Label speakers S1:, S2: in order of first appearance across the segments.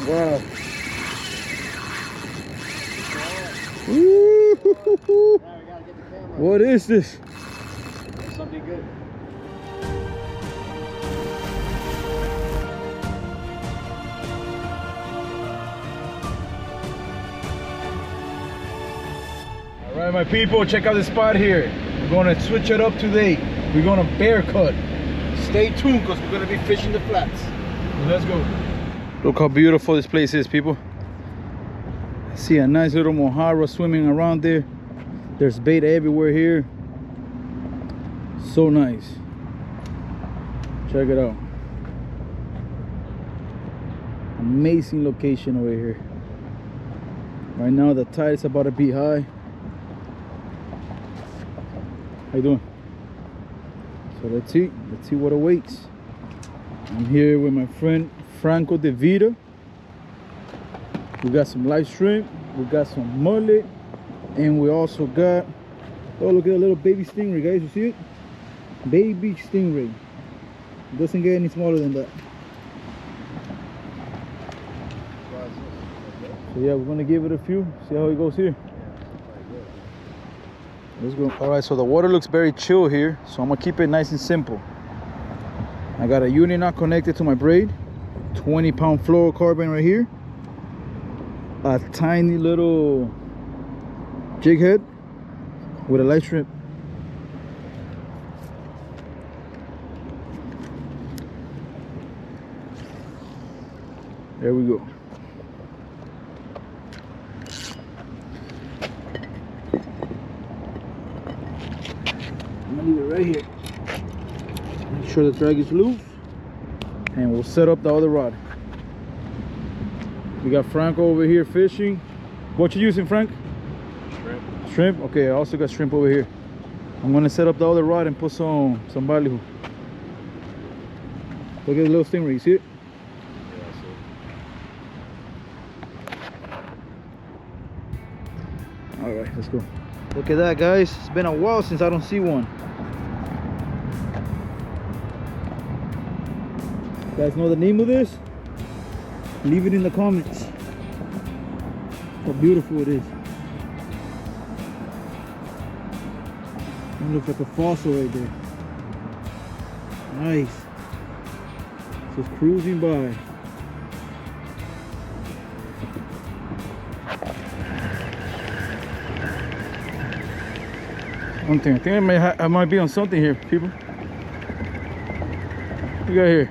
S1: Wow. Ooh. What is this?
S2: Something good.
S1: All right, my people, check out this spot here. We're gonna switch it up today. We're gonna bear cut. Stay tuned, because we're gonna be fishing the flats. So let's go. Look how beautiful this place is, people. I see a nice little mojarra swimming around there. There's bait everywhere here. So nice. Check it out. Amazing location over here. Right now the tide is about to be high. How you doing? So let's see what awaits. I'm here with my friend Franco De Vita. We got some live shrimp, we got some mullet, and we also got, oh, look at that little baby stingray, guys. You see it? Baby stingray. It doesn't get any smaller than that. So yeah, we're gonna give it a few, see how it goes here. Let's go. All right, so the water looks very chill here, so I'm gonna keep it nice and simple. I got a unit knot connected to my braid, 20-pound fluorocarbon right here, a tiny little jig head with a light shrimp. There we go. I'm gonna leave it right here. Make sure the drag is loose, and we'll set up the other rod. We got Franco over here fishing. What you using, Frank?
S2: Shrimp.
S1: Shrimp? Okay, I also got shrimp over here. I'm gonna set up the other rod and put some ballyhoo. Look at the little stingray, you see it?
S2: Yeah, I see.
S1: All right, let's go. Look at that, guys. It's been a while since I don't see one. You guys know the name of this? Leave it in the comments. How beautiful it is. It looks like a fossil right there. Nice. Just cruising by. One thing, I think I might be on something here, people. What we got here?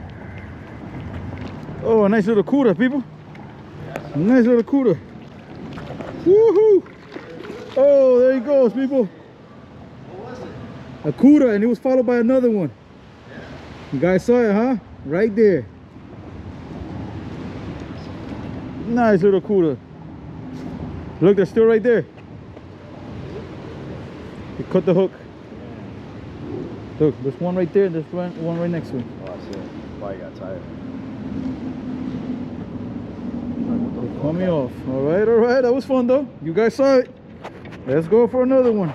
S1: Oh, a nice little cuda, people. A nice little cuda. Woohoo! Oh, there he goes, people.
S2: What was it?
S1: A cuda, and it was followed by another one.
S2: Yeah.
S1: You guys saw it, huh? Right there. Nice little cuda. Look, they're still right there. You cut the hook. Look, there's one right there, and there's one right next to it.
S2: Oh, I see it. Why you got tired?
S1: They cut me off. All right, that was fun though. You guys saw it. Let's go for another one.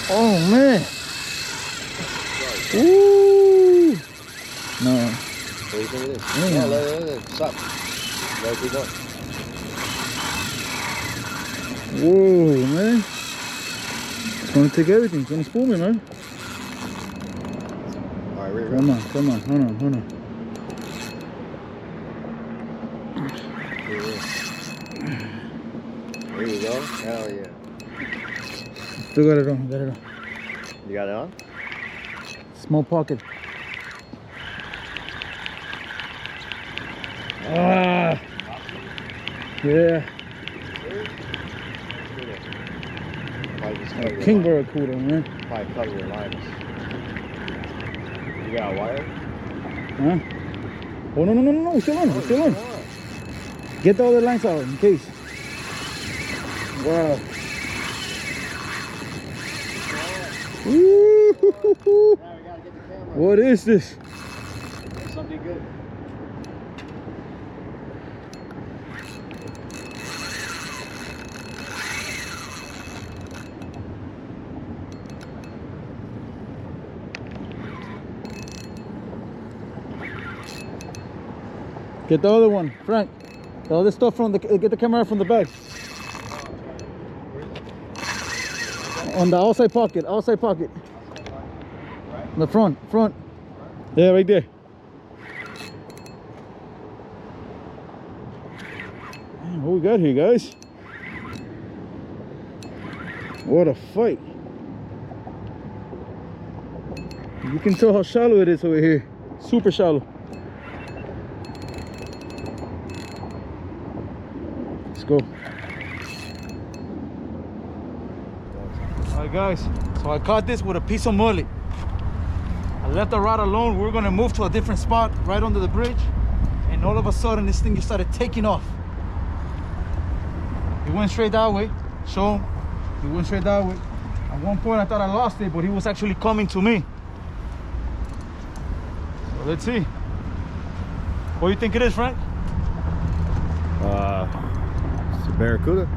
S1: Oh man. Ooh. No.
S2: What do you think it is? Yeah, let it. Stop. Let it keep going.
S1: Whoa, man. It's gonna take everything. It's gonna spoon me, man.
S2: All right,
S1: Come on. Hold on.
S2: There you go. Hell yeah.
S1: Still got it on.
S2: You got it on?
S1: Small pocket. Ah. Yeah. King barracuda, man.
S2: Probably cut your lines. You got a wire?
S1: Huh? Oh, no. Still on. Get the other lines out in case. Wow. Ooh. What is this?
S2: Something good.
S1: Get the other one, Frank. The other stuff from the, get the camera from the back. On the outside pocket, outside pocket. In the front. Yeah, right there. Man, what we got here, guys? What a fight. You can tell how shallow it is over here. Super shallow. Let's go. Alright guys, so I caught this with a piece of mullet. I left the rod alone. We were gonna move to a different spot right under the bridge, and all of a sudden this thing just started taking off. It went straight that way. Show him. It went straight that way. At one point I thought I lost it, but he was actually coming to me. So let's see. What do you think it is, Frank?
S2: It's a barracuda.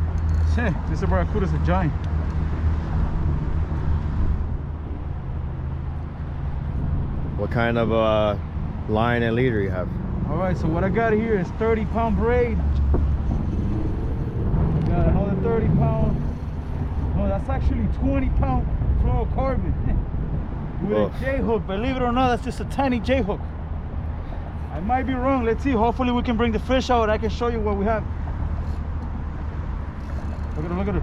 S1: Yeah, this barracuda is a giant.
S2: What kind of line and leader you have?
S1: All right, so what I got here is 30-pound braid. Got another 30-pound. No, that's actually 20-pound fluorocarbon. With a J-hook. Believe it or not, that's just a tiny J-hook. I might be wrong. Let's see. Hopefully we can bring the fish out. I can show you what we have. Look at her, look at her.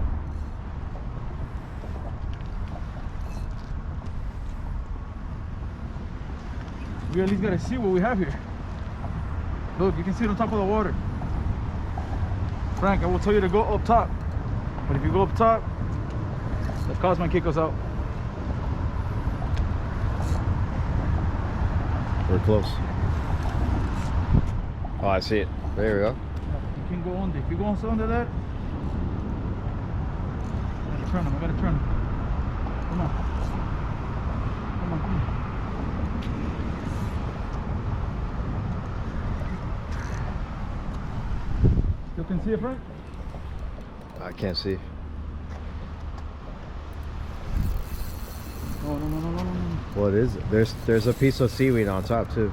S1: We at least gotta see what we have here. Look, you can see it on top of the water. Frank, I will tell you to go up top. But if you go up top, the cows might kick us out.
S2: We're close. Oh, I see it. There we go.
S1: You can go under. If you go under that, I gotta turn him. I gotta turn him. Come on. Come on, come on. You can see it, Frank?
S2: I can't see.
S1: Oh, no.
S2: What is it? There's a piece of seaweed on top too.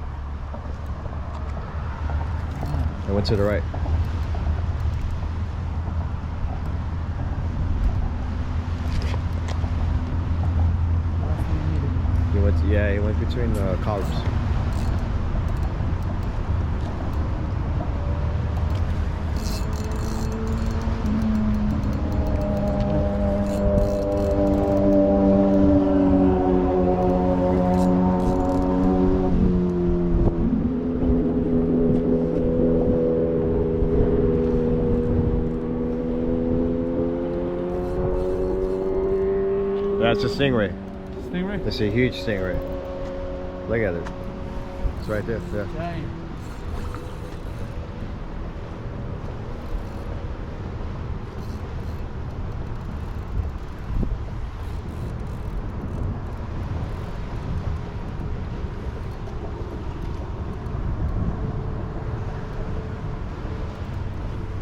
S2: I went to the right. He went between the columns. That's a stingray.
S1: Stingray?
S2: It's a huge stingray. Look at it. It's right there. Yeah.
S1: Dang.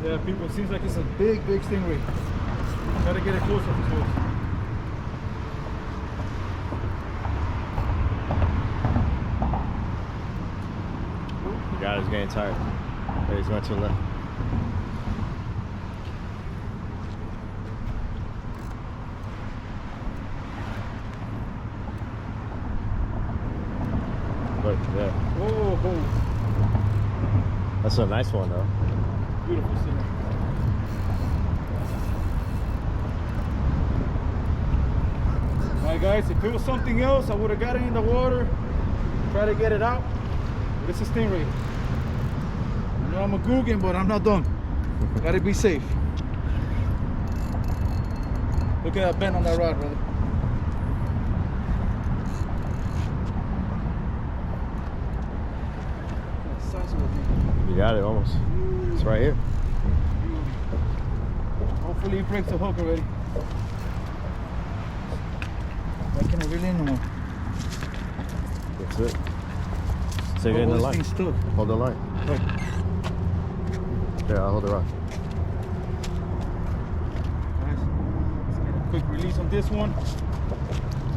S1: Yeah, people, it seems like it's a big stingray. Gotta get it closer to us.
S2: The guy is getting tired. But he's going to the left. Look, yeah.
S1: Whoa.
S2: That's a nice one though.
S1: Beautiful stingray. Alright guys, if it was something else, I would have got it in the water, try to get it out. But it's a stingray. I know I'm a Guggen, but I'm not done. Gotta be safe. Look at that bend on that rod, brother.
S2: You got it almost. It's right here.
S1: Hopefully it breaks the hook already. I can't reel in no more.
S2: That's it. Take it in the line. Hold the line.
S1: Right.
S2: There, I'll hold the rod.
S1: Guys, let's get a quick release on this one. It's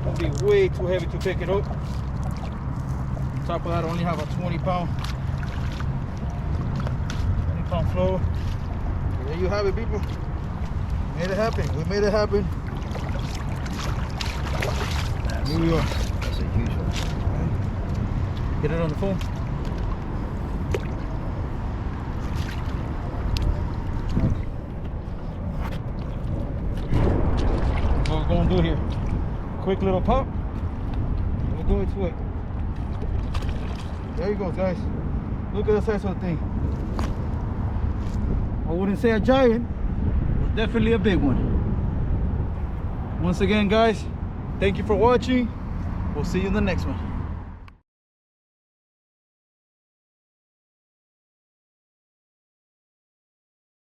S1: gonna be way too heavy to pick it up. On top of that, I only have a 20-pound. calm flow. There you have it, people. Made it happen. We made it happen. Here we are.
S2: That's a huge one.
S1: Get it on the phone. That's what we're gonna do here. Quick little pop. We'll go into it. There you go, guys. Look at the size of the thing. I wouldn't say a giant, but definitely a big one. Once again, guys, thank you for watching. We'll see you in the next one.